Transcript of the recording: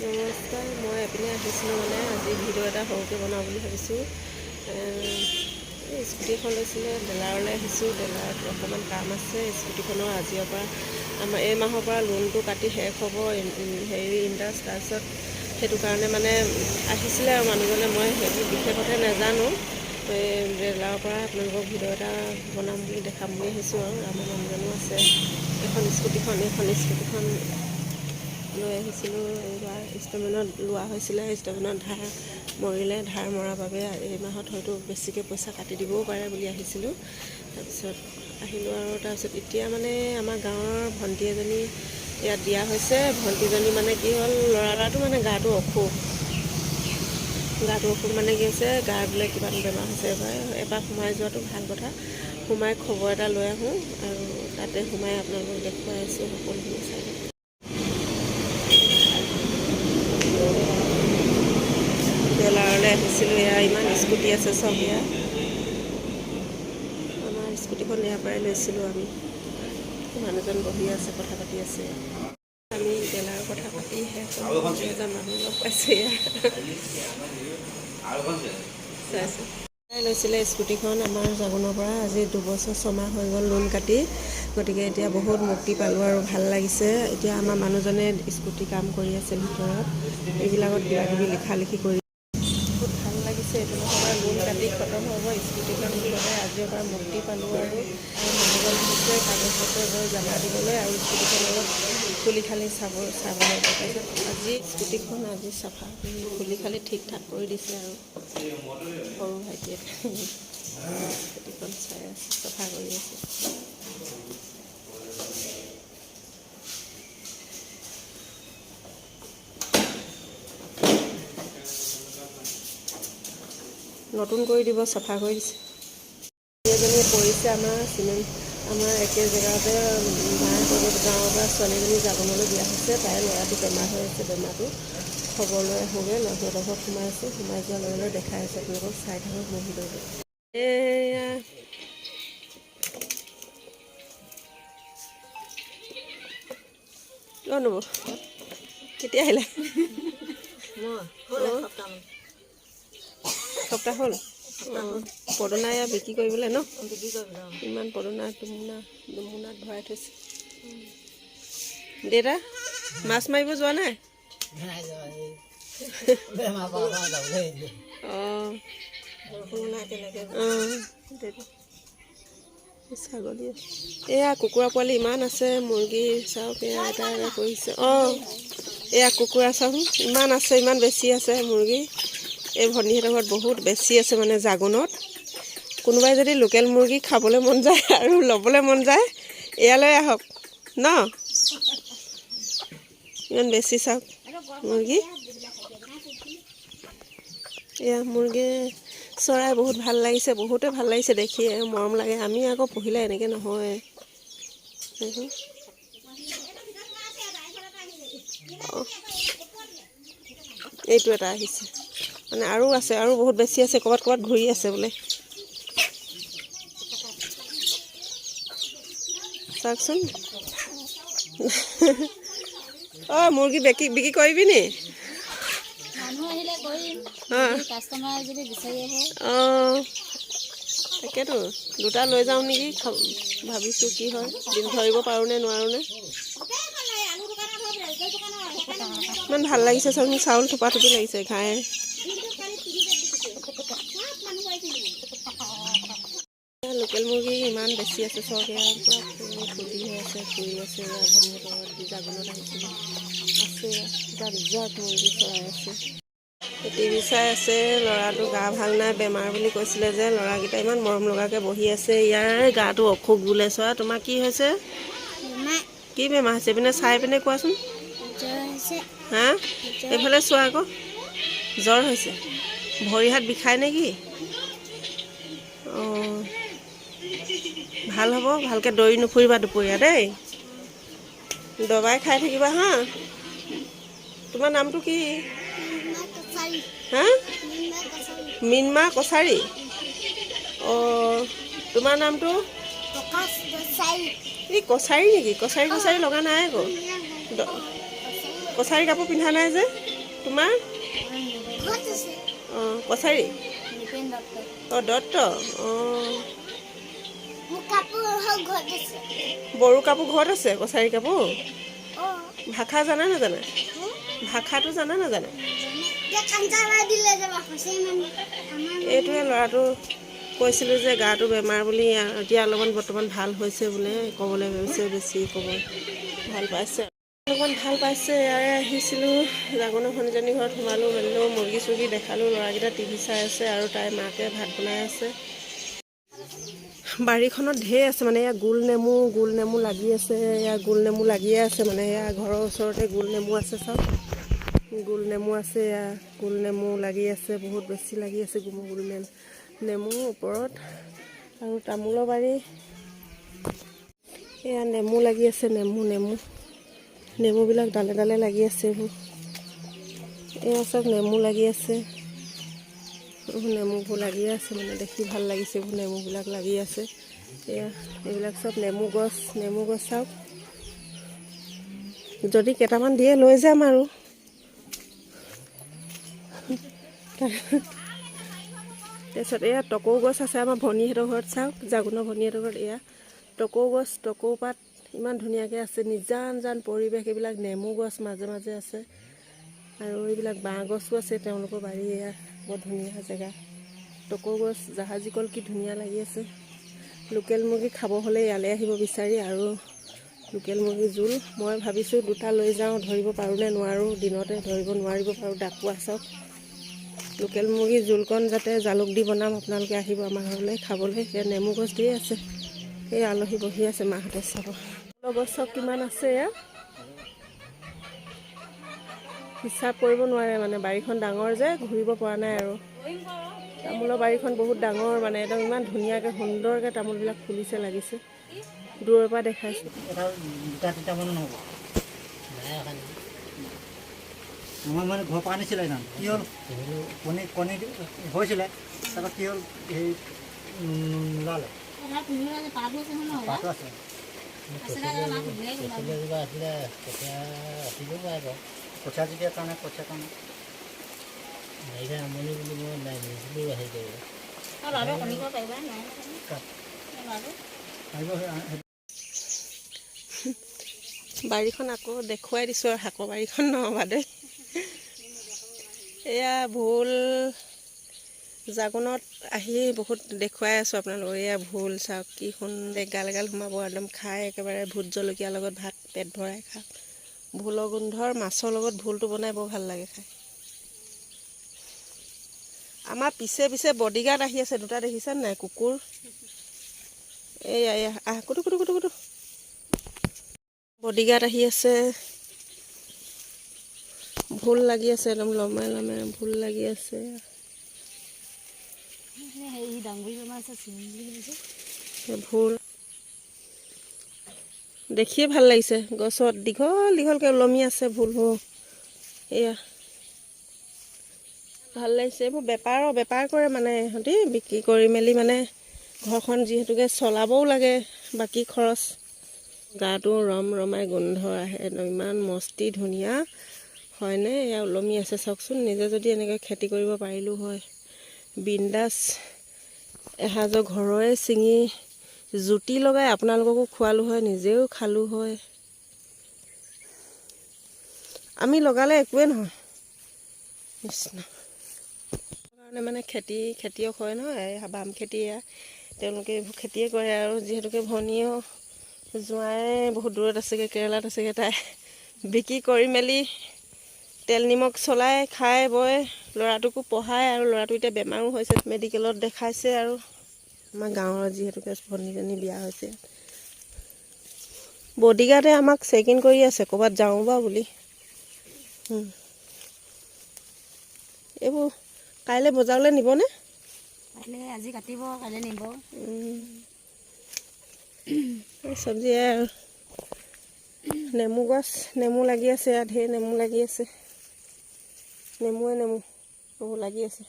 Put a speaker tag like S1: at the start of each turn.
S1: নমস্কাৰ, মই এপিনে আহিছিলোঁ মানে আজি ভিডিঅ' এটা সৰুকৈ বনাওঁ বুলি ভাবিছোঁ। এই স্কুটিখন লৈছিলে ডিলাৰলৈ আহিছোঁ। ডিলাৰত অকণমান কাম আছে। স্কুটিখনৰ আজিৰ পৰা আমাৰ এই মাহৰ পৰা লোনটো কাটি শেষ হ'ব ইণ্টাৰেষ্ট। তাৰপিছত সেইটো কাৰণে মানে আহিছিলে আৰু মানুহজনে, মই সেইবোৰ বিশেষতে নাজানো। ডিলাৰৰ পৰা আপোনালোকক ভিডিঅ' এটা বনাম বুলি দেখাম বুলি আহিছোঁ আৰু আমাৰ মানুহজনো আছে। এইখন স্কুটিখন লৈ আহিছিলোঁ। এইবাৰ ইনষ্টলমেণ্টত লোৱা হৈছিলে। ইনষ্টলমেণ্টত ধাৰ মৰিলে, ধাৰ মৰাৰ বাবে এই মাহত হয়তো বেছিকৈ পইচা কাটি দিবও পাৰে বুলি আহিছিলোঁ। তাৰপিছত আহিলোঁ আৰু তাৰপিছত এতিয়া মানে আমাৰ গাঁৱৰ ভণ্টি এজনী ইয়াত দিয়া হৈছে। ভণ্টিজনী মানে কি হ'ল, ল'ৰাটো মানে গাটো অসুখ মানে কি হৈছে, গাৰ বোলে কিবা বেমাৰ হৈছে। এবাৰ সোমাই যোৱাটো ভাল কথা। সোমাই খবৰ এটা লৈ আহোঁ আৰু তাতে সোমাই আপোনালোকক দেখুৱাই আছোঁ সকলোখিনি চাই। ডিলাৰলৈ আহিছিলোঁ। এয়া ইমান স্কুটি আছে চব। এয়া আমাৰ স্কুটিখন ইয়াৰ পৰাই লৈছিলোঁ আমি। মানুহজন বহি আছে, কথা পাতি আছে। আমি ডিলাৰৰ কথা পাতি শেষ এজন মানুহ লগ পাইছোঁ। চাইছোঁ লৈছিলে স্কুটিখন আমাৰ জাগোনৰ পৰা। আজি 2 বছৰ 6 মাহ হৈ গ'ল লোন কাটি। গতিকে এতিয়া বহুত মুক্তি পালোঁ আৰু ভাল লাগিছে। এতিয়া আমাৰ মানুহজনে স্কুটি কাম কৰি আছে ভিতৰত, এইবিলাকত কিবাকিবি লিখা কৰি বহুত ভাল লাগিছে। এইটো মাহৰ লোন কাটি খতম হ'ব। স্কুটিখন মুঠতে আজিৰ পৰা মুক্তি পালোঁ আৰু মানুহজন হৈছে কাগজ পত্ৰ জমা দিবলৈ আৰু স্কুটিখন অলপ খুলি খালি চাবলৈ। তাৰপিছত আজি স্কুটিখন চাফা কৰি খুলি খালি ঠিক ঠাক কৰি দিছে আৰু সৰু ভাইটিয়ে স্কুটিখন চাই আছে, চাফা কৰি আছে। নতুন কৰি দিব, চাফা কৰি দিছে। এজনী পৰিছে আমাৰ একে জেগাতে মাহঁতৰ গাঁৱৰ পৰা ছোৱালীজনী জাগোনলৈ দিয়া হৈছে। তাইৰ ল'ৰাটো বেমাৰ হৈ আছে। বেমাৰটো খবৰ লৈ আহোঁগৈ। সিহঁতৰ ঘৰত সোমাই আছোঁ। সোমাই যোৱাৰ লগে লগে দেখাই আছে। আপোনালোকক চাই থাকক মোৰ ভিডিঅ'টো। এয়া নব কেতিয়া আহিলে? সপ্তাহ হ'ল। পদুনা এয়া বিক্ৰী কৰিবলৈ ন? ইমান পদুনা দুমোনাত ভৰাই থৈছে। দেউতা মাছ মাৰিব যোৱা নাই? ছাগলী এয়া কুকুৰা পোৱালি ইমান আছে। মুৰ্গী চাওক, এয়া এটা কৰিছে। এয়া কুকুৰা চাওক ইমান আছে, ইমান বেছি আছে মুৰ্গী। এই ভণ্টিহঁতৰ ঘৰত বহুত বেছি আছে মানে জাগোনত। কোনোবাই যদি লোকেল মুৰ্গী খাবলৈ মন যায় আৰু ল'বলৈ মন যায়, ইয়ালৈ আহক ন। ইমান বেছি চাওক মুৰ্গী। এয়া মুৰ্গী চৰাই বহুত ভাল লাগিছে, বহুতে ভাল লাগিছে দেখি, মৰম লাগে। আমি আকৌ পুহিলে এনেকৈ নহয়। এইটো এটা আহিছে মানে, আৰু আছে, আৰু বহুত বেছি আছে। ক'ৰবাত ঘূৰি আছে বোলে। চাওকচোন। মুৰ্গী বিক্ৰী কৰিবি নি? তাকেতো 2টা লৈ যাওঁ নেকি, ভাবিছোঁ কি হয়। ধৰিব পাৰোঁ নে নোৱাৰোঁ নে। ইমান ভাল লাগিছে চাচোন, চাউল থোপা থুপি লাগিছে ঘাই। লোকেল মুৰ্গী ইমান বেছি আছে চব। ইয়াৰ পৰা ফুলি হৈ আছে, ফুৰি আছে। ভনীহঁতৰ জাগোনত আহিছিলোঁ, আছে জাক মুৰ্গী চৰাই আছে। টিভি চাই আছে। ল'ৰাটো গা ভাল নাই, বেমাৰ বুলি কৈছিলে যে। ল'ৰাকেইটা ইমান মৰম লগাকৈ বহি আছে। ইয়াৰ গাটো অসুখ বোলে। চোৱা, তোমাৰ কি হৈছে? কি বেমাৰ হৈছে পিনে চাই পিনে কোৱাচোন। হা, এইফালে চোৱা আকৌ। জ্বৰ হৈছে, ভৰি হাত বিষায় নেকি? ভাল হ'ব। ভালকৈ দৌৰি নুফুৰিবা দুপৰীয়া দেই। দবাই খাই থাকিবা হা। তোমাৰ নামটো কি? হা, মিনমা কছাৰী। তোমাৰ নামটো? এই কছাৰী নেকি? কছাৰী লগা নাই আকৌ। কছাৰী কাপোৰ পিন্ধা নাই যে। তোমাৰ অঁ কছাৰী অঁ দত্ত অঁ বড়ো কাপোৰ ঘৰত আছে কছাৰী কাপোৰ ভাষা জানে নাজানে ভাষাটো জানে নাজানে এইটোৱে ল'ৰাটো কৈছিলোঁ যে গাটো বেমাৰ বুলি এতিয়া অলপমান বৰ্তমান ভাল হৈছে বোলে ক'বলৈ গৈছে বেছি ক'ব ভাল পাইছে অলপমান ভাল পাইছে ইয়াৰে আহিছিলোঁ জাগোনৰ ভনীজনীৰ ঘৰত সোমালোঁ মেলিলোঁ মুৰ্গী চুৰ্গী দেখালোঁ ল'ৰাকেইটা টিভি চাই আছে আৰু তাইৰ মাকে ভাত বনাই আছে বাৰীখনত ঢেৰ আছে মানে এয়া গোল নেমু লাগি আছে এয়া গোল নেমু লাগিয়ে আছে মানে এয়া ঘৰৰ ওচৰতে গোল নেমু আছে চব গোল নেমু আছে এয়া গোল নেমু লাগি আছে বহুত বেছি লাগি আছে গোল নেমু ওপৰত আৰু তামোলৰ বাৰী এয়া নেমু লাগি আছে নেমুবিলাক ডালে ডালে লাগি আছে এইবোৰ এয়া চব নেমু লাগি আছে নেমুবোৰ লাগি আছে মানে দেখি ভাল লাগিছে এইবোৰ নেমুবিলাক লাগি আছে এয়া এইবিলাক চব নেমু গছ চাওক যদি কেইটামান দিয়ে লৈ যাম আৰু তাৰপিছত এয়া টকৌ গছ আছে আমাৰ ভনীহঁতৰ ঘৰত চাওক জাগোনৰ ভনীহঁতৰ ঘৰত এয়া টকৌ গছ টকৌ পাত ইমান ধুনীয়াকৈ আছে নিজান পৰিৱেশ এইবিলাক নেমু গছ মাজে মাজে আছে আৰু এইবিলাক বাঁহ গছো আছে তেওঁলোকৰ বাৰী এয়া বৰ ধুনীয়া জেগা টকৌ গছ জাহাজী কল কি ধুনীয়া লাগি আছে লোকেল মুৰ্গী খাব হ'লে ইয়ালৈ আহিব বিচাৰি আৰু লোকেল মুৰ্গী জোল মই ভাবিছোঁ 2টা লৈ যাওঁ ধৰিব পাৰোঁ নে নোৱাৰোঁ দিনতে ধৰিব নোৱাৰিব পাৰোঁ ডাকুৱা চাওক লোকেল মুৰ্গী জোলকণ যাতে জালুক দি বনাম আপোনালোকে আহিব আমাৰ ঘৰলৈ খাবলৈ এয়া নেমু গছ দিয়ে আছে এই আলহী বহি আছে মাহঁতে চাব গছ চব কিমান আছে এয়া হিচাপ কৰিব নোৱাৰে মানে বাৰীখন ডাঙৰ যে ঘূৰিব পৰা নাই আৰু তামোলৰ বাৰীখন বহুত ডাঙৰ মানে একদম ইমান ধুনীয়াকৈ সুন্দৰকৈ তামোলবিলাক ফুলিছে লাগিছে দূৰৰ পৰা দেখাইছোঁ
S2: মই মানে ঘৰৰ পৰা আনিছিলে জানো কি হ'ল কণী হৈছিলে তাৰপৰা কি হ'ল সেই নোলালে পাতো আছে কঠীয়া যেতিয়া কাৰণে কঠীয়া কাৰণে আমনি বুলি মই নাই নিদিলেও আহি
S1: বাৰীখন আকৌ দেখুৱাই দিছোঁ আৰু শাকৰ বাৰীখন নহবাদে এয়া ভোল জাগোনত আহি বহুত দেখুৱাই আছোঁ আপোনালোকৰ এয়া ভোল চাওক কি সুন্দৰ এগাল সোমাব একদম খাই একেবাৰে ভোট জলকীয়াৰ লগত ভাত পেট ভৰাই খাওক ভোলৰ গোন্ধৰ মাছৰ লগত ভোলটো বনাই বৰ ভাল লাগে খাই আমাৰ পিছে বডিগাৰ্ড আহি আছে 2টা দেখিছেনে নাই কুকুৰ এয়া আহ কুটু বডিগাৰ্ড আহি আছে ভোল লাগি আছে একদম লমাই ভোল লাগি আছে ভোল দেখিয়ে ভাল লাগিছে গছত দীঘলকৈ ওলমি আছে ভোলবোৰ এয়া ভাল লাগিছে এইবোৰ বেপাৰ কৰে মানে সিহঁতি বিক্ৰী কৰি মেলি মানে ঘৰখন যিহেতুকে চলাবও লাগে বাকী খৰচ গাটো ৰমাই গোন্ধ আহে একদম ইমান মস্তি ধুনীয়া হয়নে এয়া ওলমি আছে চাওকচোন নিজে যদি এনেকৈ খেতি কৰিব পাৰিলোঁ হয় বিন্দাছ এসাঁজৰ ঘৰৰে ছিঙি জুতি লগাই আপোনালোককো খোৱালোঁ হয় নিজেও খালোঁ হয় আমি লগালে একোৱে নহয় কৃষ্ণ কাৰণে মানে খেতিয়ক হয় নহয় বাম খেতি তেওঁলোকে এইবোৰ খেতিয়ে কৰে আৰু যিহেতুকে ভনীয়েও জোঁৱাই বহুত দূৰত আছেগৈ কেৰেলাত আছেগৈ তাই বিক্ৰী কৰি মেলি তেল নিমখ চলাই খাই বৈ ল'ৰাটোকো পঢ়ায় আৰু ল'ৰাটো এতিয়া বেমাৰো হৈছে মেডিকেলত দেখাইছে আৰু আমাৰ গাঁৱৰ যিহেতুকে ভনীজনী বিয়া হৈছে বডিগাৰ্ডে আমাক চেক ইন কৰি আছে ক'ৰবাত যাওঁ বা বুলি এইবোৰ কাইলৈ বজাৰলৈ নিবনে
S3: আজি কাটিব কাইলৈ নিব
S1: চব্জি আৰু নেমু লাগি আছে ঢেৰ নেমু লাগি আছে নেমু বহুত লাগি আছে